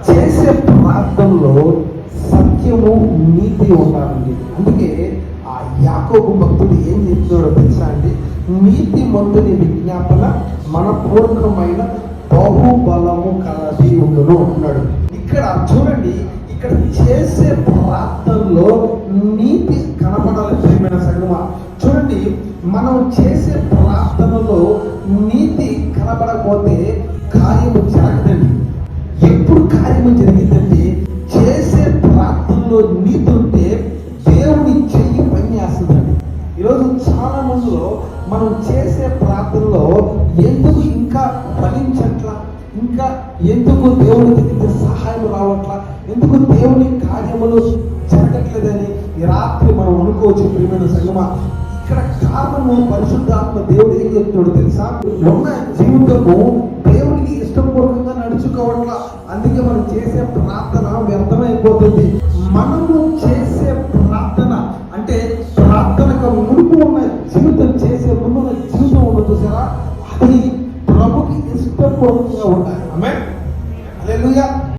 చేసే ప్రార్థనలో సత్యము నీతి ఉండాలండి. అందుకే ఆ యాకోబు భక్తుడు ఏం చెప్తున్నాడో తెలుసా అండి? నీతి మంతుని విజ్ఞాపన మనపూర్వకమైన బహుబలము కలది ఉండును అన్నాడు. ఇక్కడ చూడండి, ఇక్కడ చేసే ప్రార్థనలో నీతి కనపడాలి. ప్రియమైన సంగమా, చూడండి, మనం చేసే ప్రార్థనలో నీతి కనపడకపోతే కార్యము జరగదండి. ఎప్పుడు కార్యము జరిగిందంటే చేసే ప్రార్థనలో నీతి ఉంటే దేవుని చెయ్యి పని చేస్తుందండి. ఈరోజు చాలా మందిలో మనం చేసే ప్రార్థనలో ఎందుకు ఇంకా ఫలించట్లా, ఇంకా ఎందుకు దేవుని దగ్గర సహాయం రావట్లా, ఎందుకు దేవుని కార్యములు జరగట్లేదని ఈ రాత్రి మనం అనుకోవచ్చు. ప్రియమైన సంగమా, ఇక్కడ కారణము పరిశుద్ధాత్మ దేవుడు ఏం చెప్తున్నాడు తెలుసా? ఉన్న జీవితము దేవునికి ఇష్టపూర్వకంగా నడుచుకోవట్లా, అందుకే మనం చేసే ప్రార్థన వ్యర్థమైపోతుంది. మనము చేసే ప్రార్థన అంటే ప్రార్థనకు మునుపు ఉన్న జీవితం, చేసే ముందు ఉన్న జీవితం ఉండదు చూసారా, అది ప్రభుకి ఇష్టపూర్వకంగా ఉండాలి. ఆమేన్, హల్లెలూయా.